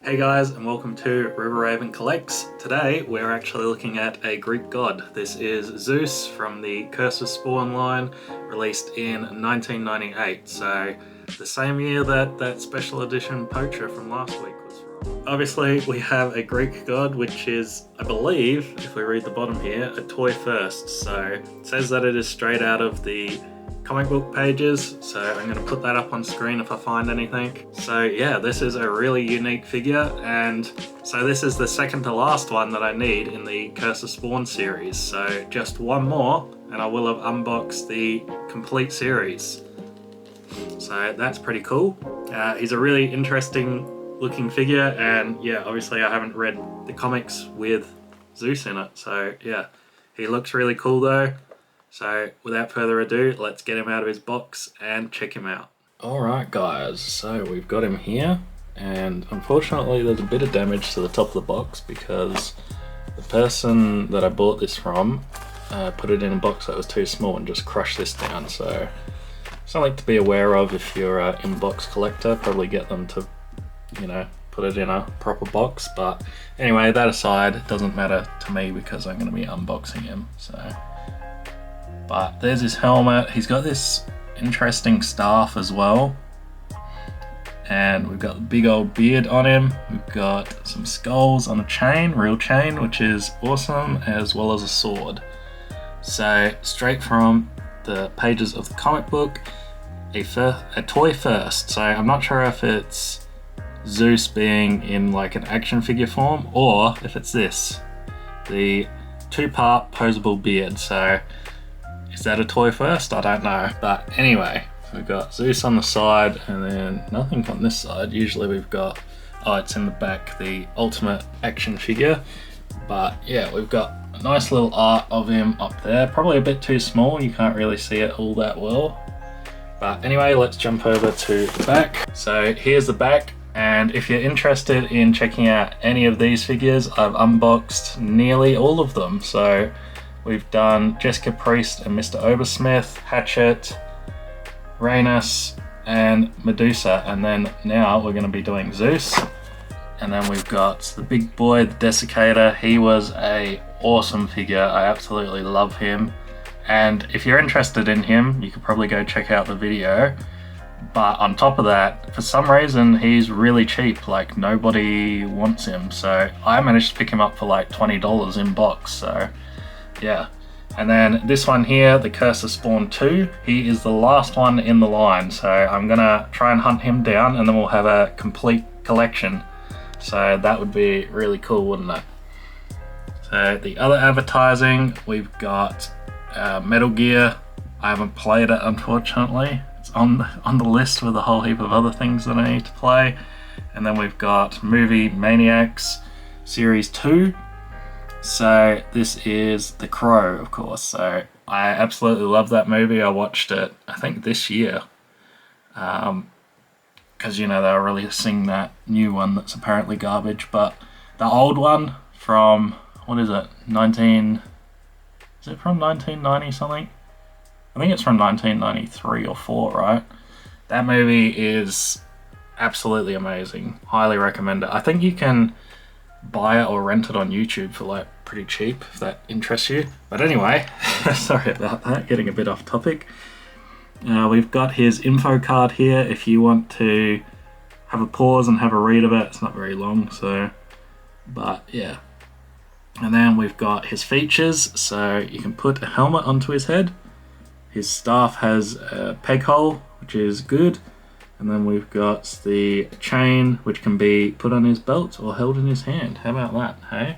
Hey guys, and welcome to River Raven Collects. Today we're actually looking at a Greek god. This is Zeus from the Curse of Spawn line, released in 1998, so the same year that special edition poacher from last week was from. Obviously we have a Greek god, which is, I believe, if we read the bottom here, a toy first. So it says that it is straight out of the comic book pages, so I'm going to put that up on screen if I find anything. So yeah, this is a really unique figure, and so this is the second to last one that I need in the Curse of Spawn series. So just one more and I will have unboxed the complete series. So that's pretty cool. He's a really interesting looking figure, and yeah, obviously I haven't read the comics with Zeus in it, so yeah, he looks really cool though. So without further ado, let's get him out of his box and check him out. Alright guys, so we've got him here, and unfortunately there's a bit of damage to the top of the box because the person that I bought this from put it in a box that was too small and just crushed this down. So something to be aware of if you're an in-box collector. Probably get them to, you know, put it in a proper box. But anyway, that aside, it doesn't matter to me because I'm going to be unboxing him. But there's his helmet. He's got this interesting staff as well. And we've got the big old beard on him. We've got some skulls on a chain, real chain, which is awesome, as well as a sword. So straight from the pages of the comic book, a toy first. So I'm not sure if it's Zeus being in like an action figure form, or if it's this, the two-part posable beard. So is that a toy first? I don't know. But anyway, we've got Zeus on the side and then nothing on this side. Usually we've got, oh, it's in the back, the ultimate action figure. But yeah, we've got a nice little art of him up there. Probably a bit too small, you can't really see it all that well. But anyway, let's jump over to the back. So here's the back. And if you're interested in checking out any of these figures, I've unboxed nearly all of them. So we've done Jessica Priest and Mr. Obersmith, Hatchet, Rhaenys, and Medusa, and then now we're going to be doing Zeus. And then we've got the big boy, the Desiccator. He was a awesome figure. I absolutely love him. And if you're interested in him, you could probably go check out the video. But on top of that, for some reason, he's really cheap. Like, nobody wants him. So I managed to pick him up for like $20 in box. So yeah. And then this one here, the Curse of Spawn 2, he is the last one in the line. So I'm gonna try and hunt him down, and then we'll have a complete collection. So that would be really cool, wouldn't it? So the other advertising, we've got Metal Gear. I haven't played it, unfortunately. It's on the list with a whole heap of other things that I need to play. And then we've got Movie Maniacs Series 2. So this is The Crow, of course. So I absolutely love that movie. I watched it, I think, this year. Because, you know, they were releasing that new one that's apparently garbage. But the old one from, what is it, is it from 1990 something? I think it's from 1993 or 4, right? That movie is absolutely amazing. Highly recommend it. I think you can buy it or rent it on YouTube for like pretty cheap if that interests you. But anyway, sorry about that, getting a bit off topic. We've got his info card here if you want to have a pause and have a read of it. It's not very long, so, but yeah. And then we've got his features, so you can put a helmet onto his head. His staff has a peg hole, which is good. And then we've got the chain, which can be put on his belt or held in his hand. How about that, hey?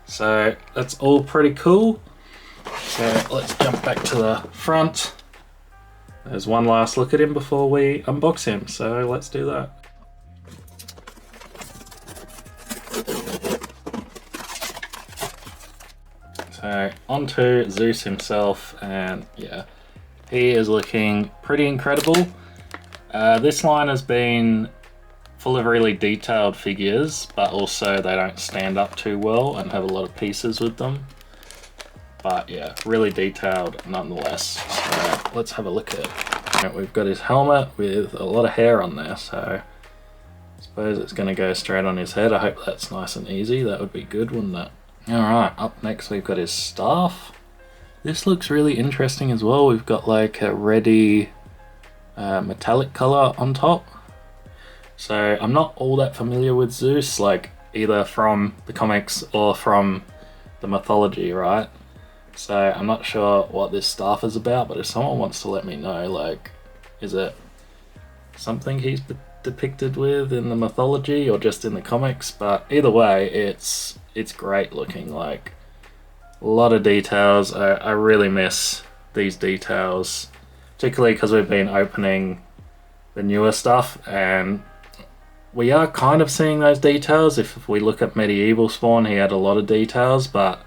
So that's all pretty cool. So let's jump back to the front. There's one last look at him before we unbox him, so let's do that. So onto Zeus himself, and yeah, he is looking pretty incredible. This line has been full of really detailed figures, but also they don't stand up too well and have a lot of pieces with them. But yeah, really detailed nonetheless. So let's have a look at it. We've got his helmet with a lot of hair on there, so Suppose it's going to go straight on his head. I hope that's nice and easy. That would be good, wouldn't it? Alright, up next we've got his staff. This looks really interesting as well. We've got like a reddy metallic colour on top. So I'm not all that familiar with Zeus, like either from the comics or from the mythology, right? So I'm not sure what this staff is about, but if someone wants to let me know, like, is it something he's depicted with in the mythology or just in the comics? But either way, it's great looking. Like, a lot of details. I really miss these details, particularly because we've been opening the newer stuff and we are kind of seeing those details. If we look at Medieval Spawn, he had a lot of details, but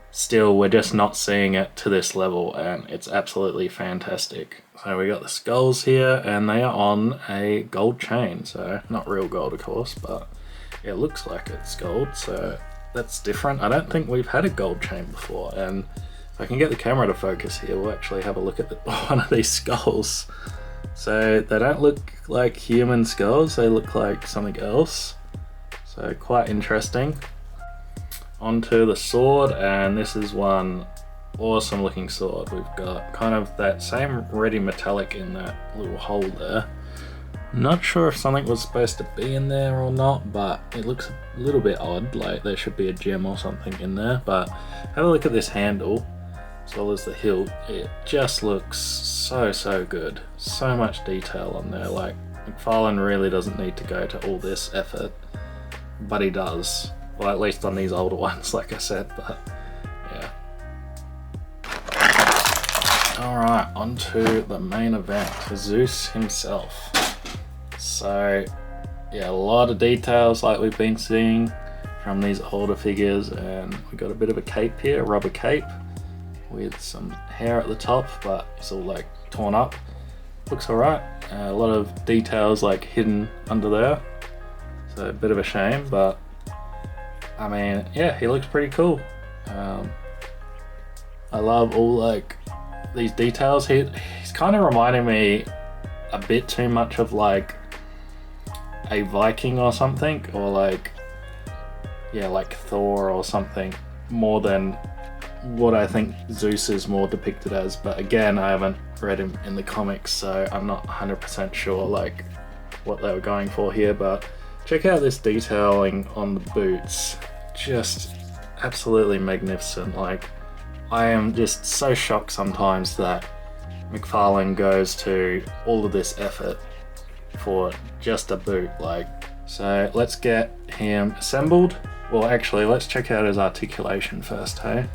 still we're just not seeing it to this level, and it's absolutely fantastic. So we got the skulls here and they are on a gold chain, so not real gold of course, but it looks like it's gold, so that's different. I don't think we've had a gold chain before, and if I can get the camera to focus here, we'll actually have a look at one of these skulls. So they don't look like human skulls, they look like something else. So quite interesting. Onto the sword, and this is one awesome looking sword. We've got kind of that same reddy metallic in that little hole there. I'm not sure if something was supposed to be in there or not, but it looks a little bit odd, like there should be a gem or something in there. But have a look at this handle as well as the hilt. It just looks so good. So much detail on there. Like, McFarlane really doesn't need to go to all this effort, but he does. Well, at least on these older ones, like I said, but yeah. Alright, on to the main event, Zeus himself. So, yeah, a lot of details like we've been seeing from these older figures, and we got a bit of a cape here, a rubber cape, with some hair at the top, but it's all like torn up. Looks alright. A lot of details like hidden under there, so a bit of a shame, but I mean, yeah, he looks pretty cool. I love all like these details. He's kind of reminding me a bit too much of like a Viking or something, or like, yeah, like Thor or something, more than what I think Zeus is more depicted as. But again, I haven't read him in the comics, so I'm not 100% sure like what they were going for here, but check out this detailing on the boots. Just absolutely magnificent. Like, I am just so shocked sometimes that McFarlane goes to all of this effort for just a boot. Like, so let's get him assembled. Well, actually, let's check out his articulation first, hey?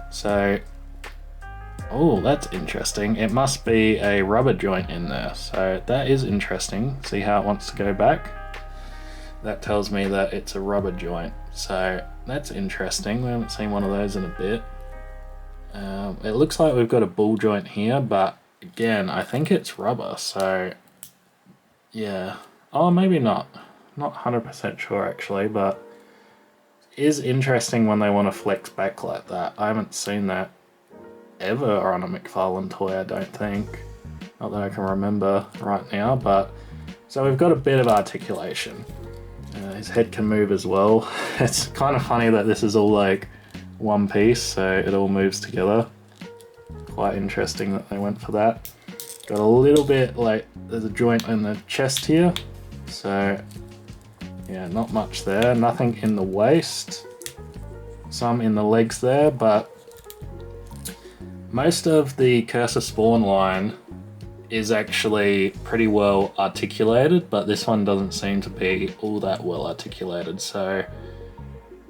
So, oh, that's interesting. It must be a rubber joint in there. So that is interesting. See how it wants to go back? That tells me that it's a rubber joint. So that's interesting. We haven't seen one of those in a bit. It looks like we've got a ball joint here, but again, I think it's rubber. So yeah. Oh, maybe not. Not 100% sure actually, but it is interesting when they want to flex back like that. I haven't seen that ever on a McFarlane toy, I don't think. Not that I can remember right now, but so we've got a bit of articulation. His head can move as well. It's kind of funny that this is all like one piece, so it all moves together. Quite interesting that they went for that. Got a little bit like, there's a joint in the chest here, so yeah, not much there. Nothing in the waist. Some in the legs there, but most of the Curse of Spawn line is actually pretty well articulated, but this one doesn't seem to be all that well articulated. So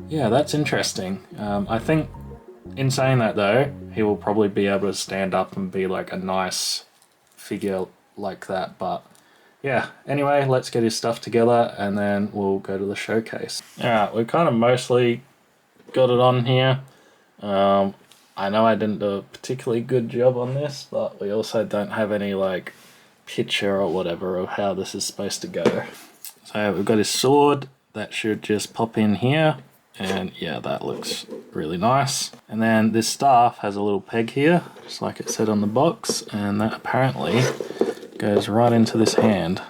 yeah, that's interesting. I think in saying that though, he will probably be able to stand up and be like a nice figure like that. But yeah, anyway, let's get his stuff together and then we'll go to the showcase. Alright, we've kind of mostly got it on here. I know I didn't do a particularly good job on this, but we also don't have any like picture or whatever of how this is supposed to go. So we've got his sword, that should just pop in here, and yeah, that looks really nice. And then this staff has a little peg here, just like it said on the box, and that apparently goes right into this hand.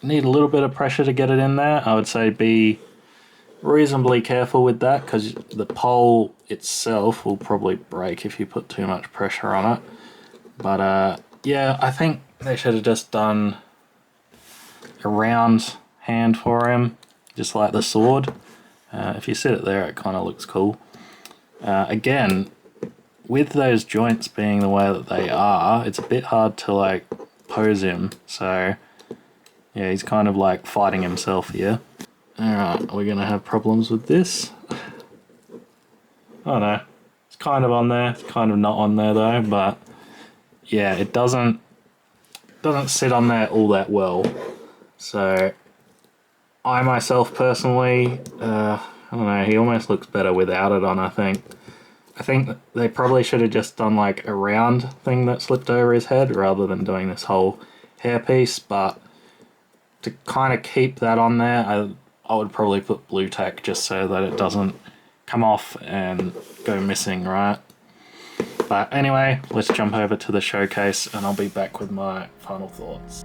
need a little bit of pressure to get it in there. I would say be reasonably careful with that because the pole itself will probably break if you put too much pressure on it. But yeah, I think they should have just done a round hand for him, just like the sword. If you sit it there, it kind of looks cool. Again, with those joints being the way that they are, it's a bit hard to like pose him. So yeah, he's kind of like fighting himself here. Alright, we're gonna have problems with this. Oh no, it's kind of on there, it's kind of not on there though, but yeah, it doesn't sit on there all that well. So I myself personally, I don't know, he almost looks better without it on, I think. I think they probably should have just done like a round thing that slipped over his head rather than doing this whole hairpiece, but to kind of keep that on there, I would probably put blue tack just so that it doesn't come off and go missing, right? But anyway, let's jump over to the showcase and I'll be back with my final thoughts.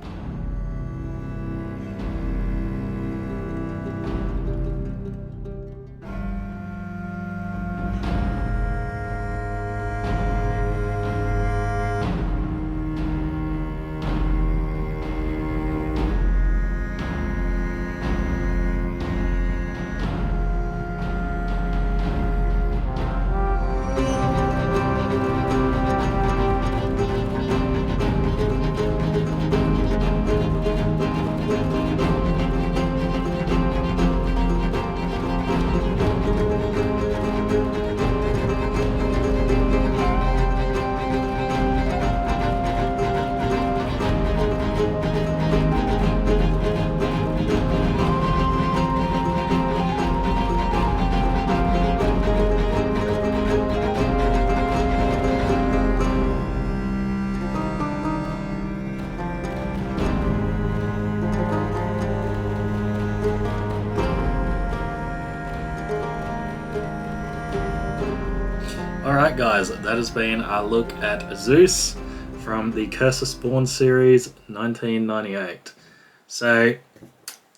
Alright guys, that has been our look at Zeus from the Curse of Spawn series 1998. So,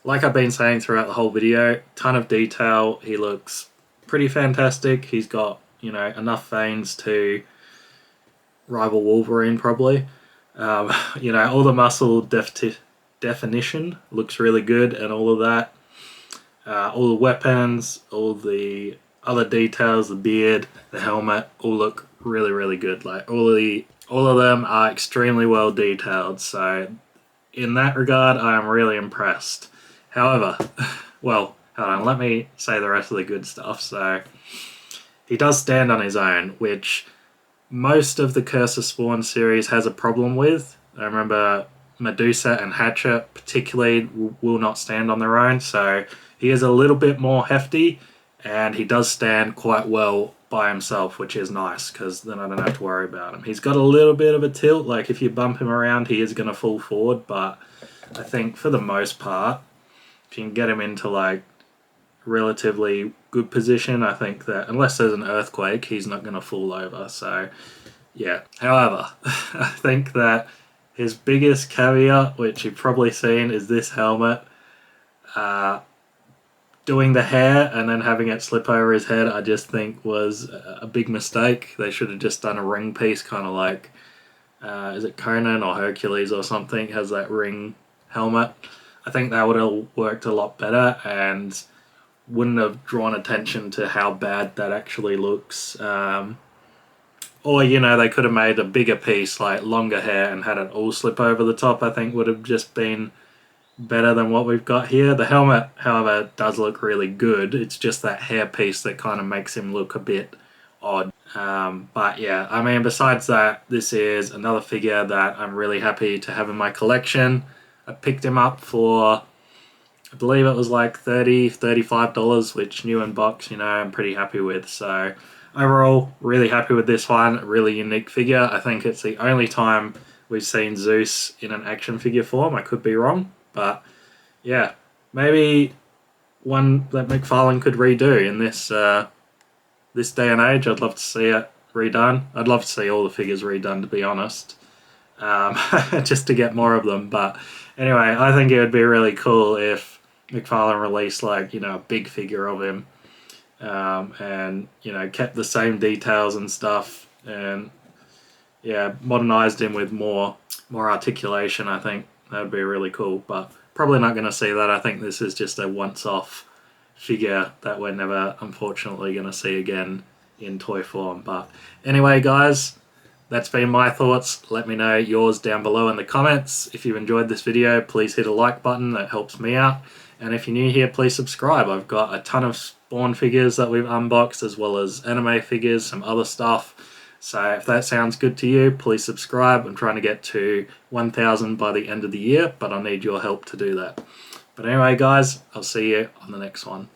like I've been saying throughout the whole video, ton of detail, he looks pretty fantastic, he's got, you know, enough veins to rival Wolverine probably. You know, all the muscle definition looks really good and all of that. All the weapons, all the other details, the beard, the helmet, all look really, really good. Like all of them are extremely well detailed. So in that regard, I am really impressed. However, well, hold on, let me say the rest of the good stuff. So he does stand on his own, which most of the Curse of Spawn series has a problem with. I remember Medusa and Hatchet particularly will not stand on their own. So he is a little bit more hefty. And he does stand quite well by himself, which is nice, because then I don't have to worry about him. He's got a little bit of a tilt, like if you bump him around, he is going to fall forward, but I think for the most part, if you can get him into like relatively good position, I think that, unless there's an earthquake, he's not going to fall over, so yeah. However, I think that his biggest caveat, which you've probably seen, is this helmet. Doing the hair and then having it slip over his head, I just think was a big mistake. They should have just done a ring piece, kind of like, is it Conan or Hercules or something, has that ring helmet. I think that would have worked a lot better and wouldn't have drawn attention to how bad that actually looks. Or, you know, they could have made a bigger piece, like longer hair, and had it all slip over the top. I think would have just been better than what we've got here. The helmet, however, does look really good. It's just that hair piece that kind of makes him look a bit odd. But yeah, I mean, besides that, this is another figure that I'm really happy to have in my collection. I picked him up for, I believe it was like $30, $35, which new in box, you know, I'm pretty happy with. So overall, really happy with this one. Really unique figure. I think it's the only time we've seen Zeus in an action figure form. I could be wrong. But yeah, maybe one that McFarlane could redo in this this day and age. I'd love to see it redone. I'd love to see all the figures redone, to be honest. just to get more of them. But anyway, I think it would be really cool if McFarlane released, like, you know, a big figure of him, and, you know, kept the same details and stuff, and yeah, modernized him with more articulation. I think that would be really cool, but probably not going to see that. I think this is just a once-off figure that we're never, unfortunately, going to see again in toy form. But anyway, guys, that's been my thoughts. Let me know yours down below in the comments. If you enjoyed this video, please hit a like button. That helps me out. And if you're new here, please subscribe. I've got a ton of Spawn figures that we've unboxed, as well as anime figures, some other stuff. So if that sounds good to you, please subscribe. I'm trying to get to 1,000 by the end of the year, but I need your help to do that. But anyway, guys, I'll see you on the next one.